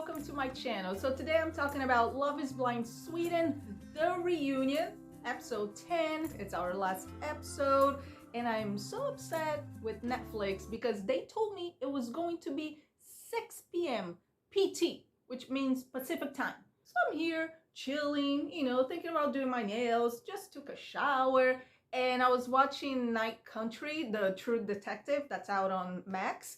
welcome to my channel. So today I'm talking about Love is Blind Sweden, the reunion, episode 10. It's our last episode and I'm so upset with Netflix because they told me it was going to be 6 p.m. PT, which means Pacific time. So I'm here chilling, thinking about doing my nails, just took a shower, and I was watching Night Country, the True Detective that's out on Max.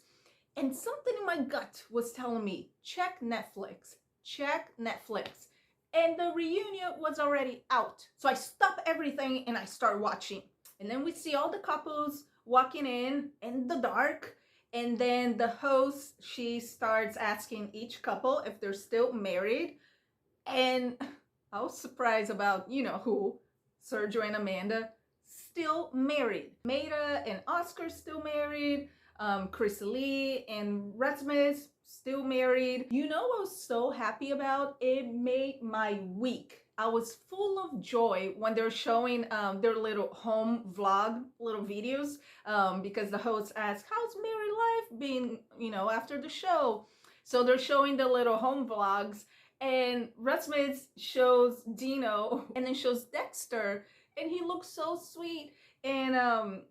And something in my gut was telling me, check Netflix, check Netflix. And the reunion was already out. So I stop everything and I start watching. And then we see all the couples walking in the dark. And then the host, she starts asking each couple if they're still married. And I was surprised about, who, Sergio and Amanda, still married. Maida and Oscar still married. Chris Lee and Rasmus still married. What I was so happy about? It made my week. I was full of joy when they're showing their little home vlog, little videos, because the host asked, how's married life been, after the show? So they're showing the little home vlogs, and Rasmus shows Dino and then shows Dexter, and he looks so sweet. And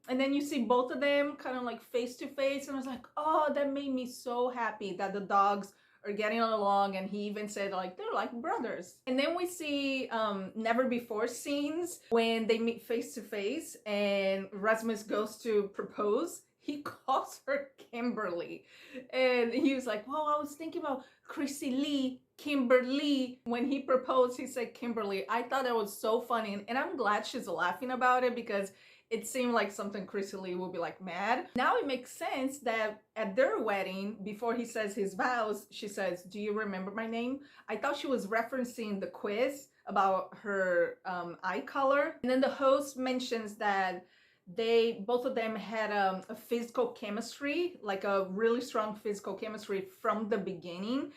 then you see both of them kind of like face to face, and I was like, oh, that made me so happy that the dogs are getting along. And he even said like they're like brothers. And then we see never before scenes when they meet face to face and Rasmus goes to propose. He calls her Kimberly, and he was like, well, I was thinking about Chrissy Lee, Kimberly. When he proposed, he said Kimberly. I thought that was so funny, and I'm glad she's laughing about it because it seemed like something Chrissy Lee would be like mad. Now it makes sense that at their wedding, before he says his vows, she says, do you remember my name? I thought she was referencing the quiz about her eye color. And then the host mentions that both of them had a physical chemistry, like a really strong physical chemistry from the beginning.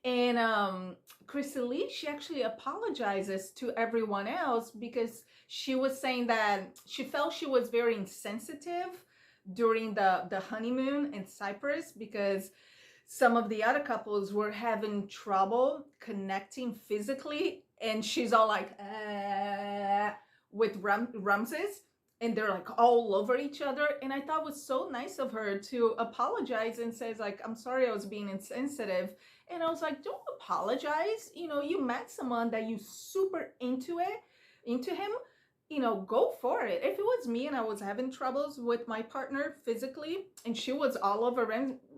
And Chrissy Lee, she actually apologizes to everyone else because she was saying that she felt she was very insensitive during the honeymoon in Cyprus because some of the other couples were having trouble connecting physically, and she's all like with Ramses, and they're like all over each other. And I thought it was so nice of her to apologize and says like, I'm sorry I was being insensitive. And I was like, don't apologize. You met someone that you super into him, go for it. If it was me and I was having troubles with my partner physically and she was all over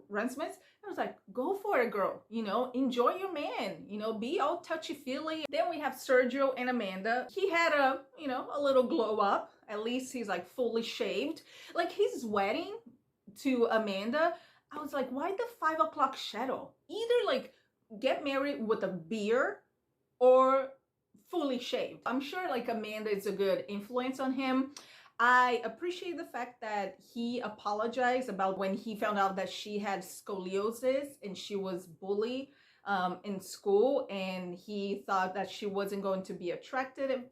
Rasmus, I was like, go for it, girl. Enjoy your man, be all touchy-feely. Then we have Sergio and Amanda. He had a little glow up. At least he's like fully shaved. Like his wedding to Amanda, I was like, why the 5 o'clock shadow? Either like get married with a beard or fully shaved. I'm sure like Amanda is a good influence on him. I appreciate the fact that he apologized about when he found out that she had scoliosis and she was bullied in school, and he thought that she wasn't going to be attractive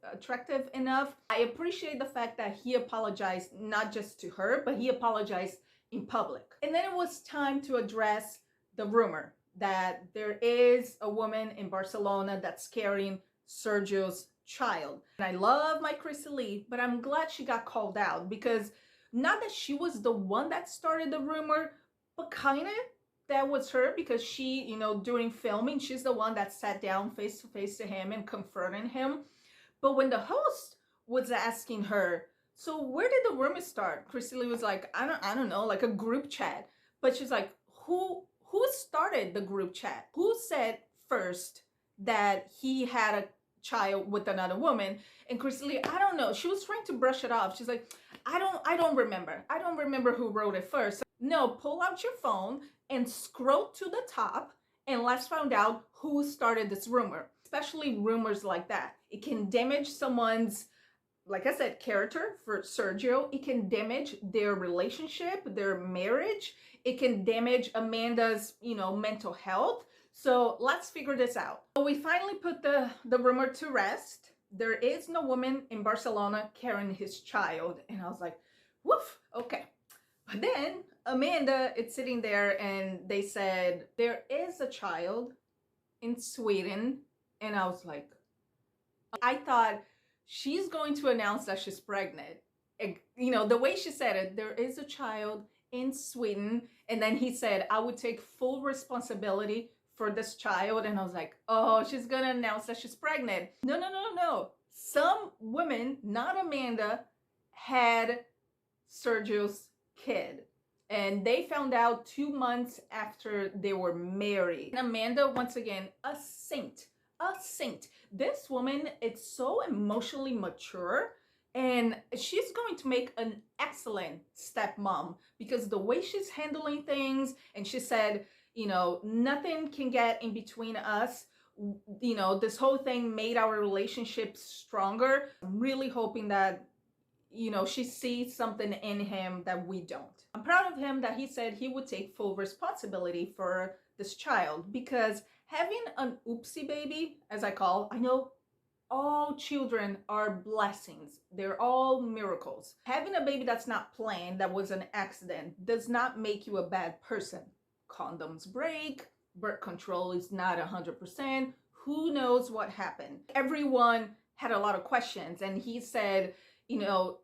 enough. I appreciate the fact that he apologized not just to her, but he apologized in public. And then it was time to address the rumor that there is a woman in Barcelona that's carrying Sergio's child. And I love my Chrissy Lee, but I'm glad she got called out because not that she was the one that started the rumor, but kind of that was her because she, during filming, she's the one that sat down face to face to him and confronted him. But when the host was asking her, so where did the rumor start? Chrissy Lee was like, I don't know, like a group chat. But she's like, who started the group chat? Who said first that he had a child with another woman? And Chrissy Lee, I don't know. She was trying to brush it off. She's like, I don't remember. I don't remember who wrote it first. No, pull out your phone and scroll to the top and let's find out who started this rumor. Especially rumors like that. It can damage someone's, like I said, character. For Sergio, it can damage their relationship, their marriage. It can damage Amanda's, mental health. So let's figure this out. So we finally put the rumor to rest. There is no woman in Barcelona carrying his child. And I was like, woof, okay. But then Amanda is sitting there and they said, there is a child in Sweden, and I was like, I thought she's going to announce that she's pregnant. You know, the way she said it, there is a child in Sweden. And then he said, I would take full responsibility for this child. And I was like, oh, she's going to announce that she's pregnant. No, no, no, no. Some women, not Amanda, had Sergio's kid. And they found out 2 months after they were married. And Amanda, once again, a saint. A saint. This woman is so emotionally mature, and she's going to make an excellent stepmom because the way she's handling things, and she said, you know, nothing can get in between us. You know, this whole thing made our relationship stronger. I'm really hoping that, you know, she sees something in him that we don't. I'm proud of him that he said he would take full responsibility for this child, because having an oopsie baby, as I call, I know all children are blessings. They're all miracles. Having a baby that's not planned, that was an accident, does not make you a bad person. Condoms break, birth control is not 100%. Who knows what happened? Everyone had a lot of questions, and he said, you know,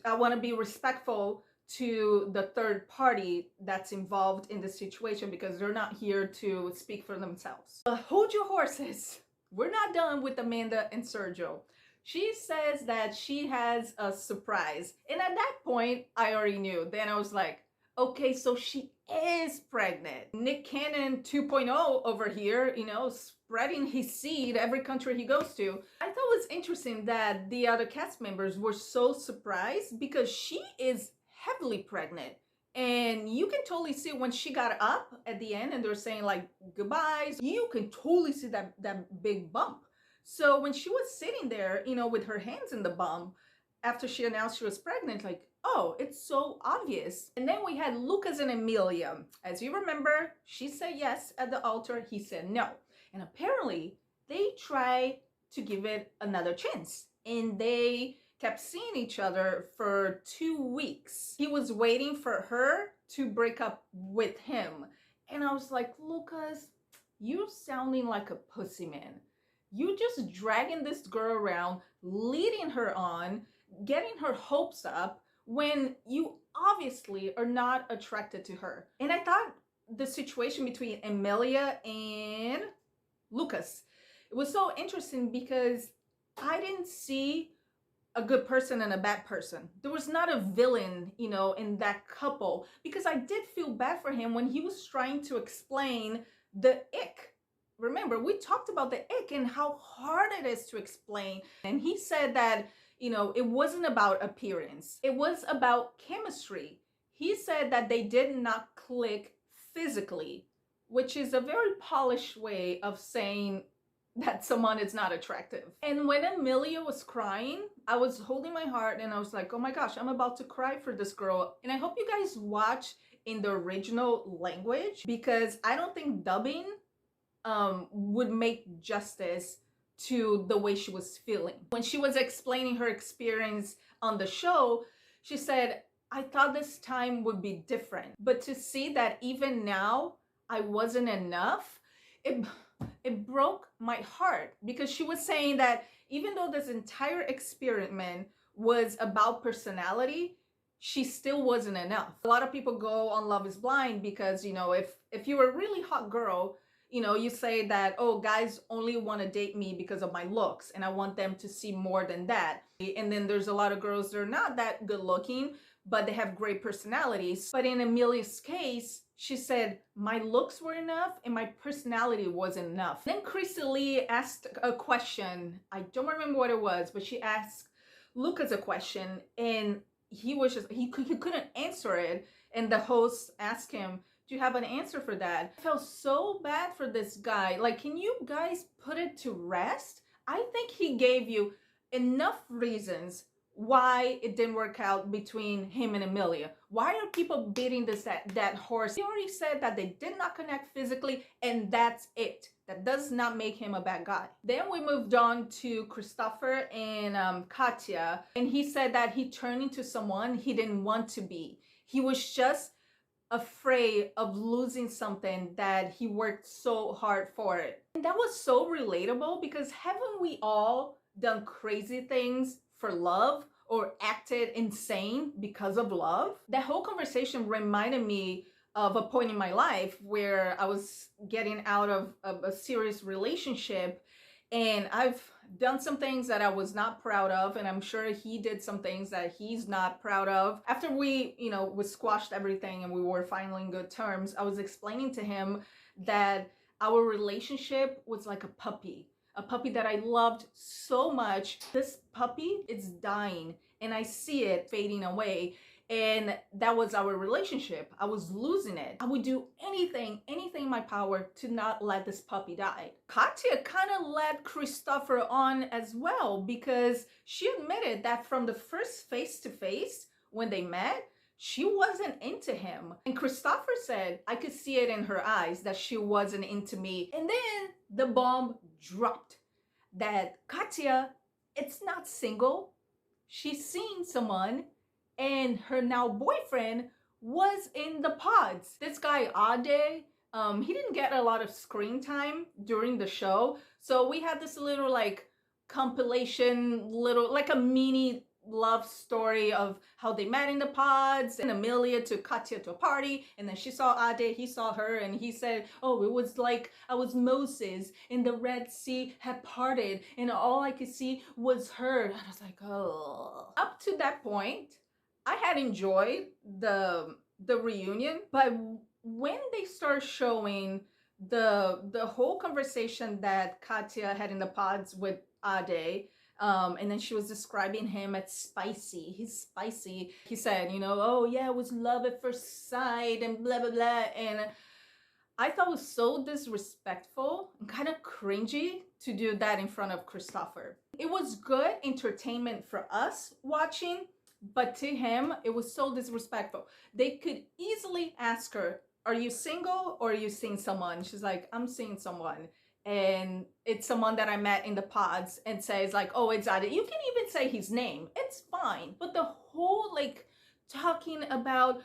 I want to be respectful to the third party that's involved in the situation because they're not here to speak for themselves. Hold your horses. We're not done with Amanda and Sergio. She says that she has a surprise. And at that point, I already knew. Then I was like, okay, so she is pregnant. Nick Cannon 2.0 over here, you know, spreading his seed every country he goes to. I thought it was interesting that the other cast members were so surprised because she is heavily pregnant. And you can totally see when she got up at the end and they're saying like goodbyes, you can totally see that big bump. So when she was sitting there, you know, with her hands in the bump, after she announced she was pregnant, like, oh, it's so obvious. And then we had Lucas and Amelia. As you remember, she said yes at the altar, he said no. And apparently they tried to give it another chance. And they kept seeing each other for 2 weeks. He was waiting for her to break up with him. And I was like, Lucas, you're sounding like a pussy man. You just dragging this girl around, leading her on, getting her hopes up when you obviously are not attracted to her. And I thought the situation between Amelia and Lucas, it was so interesting because I didn't see a good person and a bad person. There was not a villain, you know, in that couple, because I did feel bad for him when he was trying to explain the ick. Remember, we talked about the ick and how hard it is to explain. And he said that, you know, it wasn't about appearance. It was about chemistry. He said that they did not click physically, which is a very polished way of saying that someone is not attractive. And when Amelia was crying, I was holding my heart and I was like, oh my gosh, I'm about to cry for this girl. And I hope you guys watch in the original language, because I don't think dubbing would make justice to the way she was feeling. When she was explaining her experience on the show, she said, I thought this time would be different. But to see that even now I wasn't enough, it broke my heart, because she was saying that even though this entire experiment was about personality, she still wasn't enough. A lot of people go on Love is Blind because, you know, if you're a really hot girl, you know, you say that, oh, guys only want to date me because of my looks and I want them to see more than that. And then there's a lot of girls that are not that good looking, but they have great personalities. But in Amelia's case, she said, my looks were enough and my personality wasn't enough. Then Chrissy Lee asked a question. I don't remember what it was, but she asked Lucas a question and he couldn't answer it. And the host asked him, do you have an answer for that? I felt so bad for this guy. Like, can you guys put it to rest? I think he gave you enough reasons why it didn't work out between him and Amelia. Why are people beating that horse? He already said that they did not connect physically, and that's it. That does not make him a bad guy. Then we moved on to Christopher and Katya, and he said that he turned into someone he didn't want to be. He was just afraid of losing something that he worked so hard for it. And that was so relatable because haven't we all done crazy things for love or acted insane because of love? That whole conversation reminded me of a point in my life where I was getting out of a serious relationship, and I've done some things that I was not proud of, and I'm sure he did some things that he's not proud of. After we squashed everything and we were finally in good terms, I was explaining to him that our relationship was like a puppy that I loved so much. This puppy is dying, and I see it fading away. And that was our relationship. I was losing it. I would do anything in my power to not let this puppy die. Katya kind of led Christopher on as well, because she admitted that from the first face-to-face when they met, she wasn't into him. And Christopher said, I could see it in her eyes that she wasn't into me. And then the bomb dropped that Katya, it's not single. She's seeing someone, and her now boyfriend was in the pods. This guy, Ade, he didn't get a lot of screen time during the show. So we had this little like compilation, like a mini love story of how they met in the pods, and Amelia took Katya to a party, and then she saw Ade, he saw her, and he said, oh, it was like I was Moses and the Red Sea had parted and all I could see was her. And I was like, oh. Up to that point, I had enjoyed the reunion, but when they start showing the whole conversation that Katya had in the pods with Ade, and then she was describing him as spicy. He's spicy. He said, oh yeah, it was love at first sight and blah, blah, blah. And I thought it was so disrespectful and kind of cringy to do that in front of Christopher. It was good entertainment for us watching, but to him, it was so disrespectful. They could easily ask her, are you single or are you seeing someone? She's like, I'm seeing someone. And it's someone that I met in the pods, and says like, oh, it's Ade. You can even say his name. It's fine. But the whole like talking about,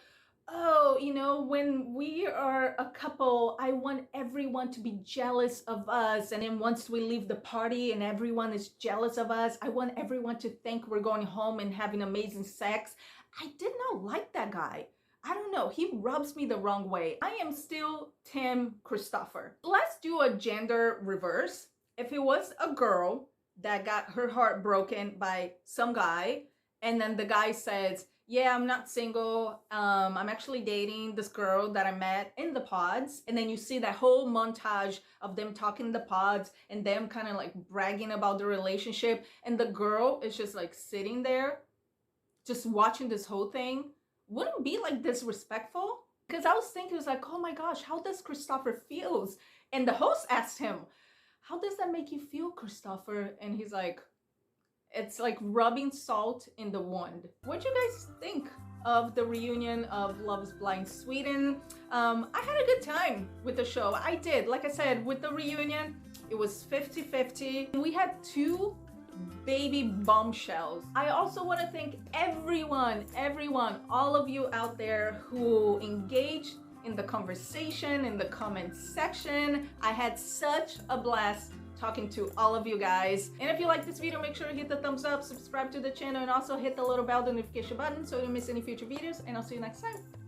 oh, when we are a couple, I want everyone to be jealous of us. And then once we leave the party and everyone is jealous of us, I want everyone to think we're going home and having amazing sex. I did not like that guy. I don't know. He rubs me the wrong way. I am still Team Christopher. Let's do a gender reverse. If it was a girl that got her heart broken by some guy, and then the guy says, yeah, I'm not single. I'm actually dating this girl that I met in the pods. And then you see that whole montage of them talking in the pods and them kind of like bragging about the relationship. And the girl is just like sitting there, just watching this whole thing. Wouldn't it be like disrespectful? Because I was thinking, it was like, oh my gosh, how does Christopher feels? And the host asked him, how does that make you feel, Christopher? And he's like, it's like rubbing salt in the wound. What do you guys think of the reunion of Love is Blind Sweden? I had a good time with the show. I did. Like I said, with the reunion, it was 50-50. We had 2 baby bombshells. I also want to thank everyone, all of you out there who engaged in the conversation, in the comment section. I had such a blast talking to all of you guys. And if you like this video, make sure to hit the thumbs up, subscribe to the channel, and also hit the little bell notification button so you don't miss any future videos. And I'll see you next time.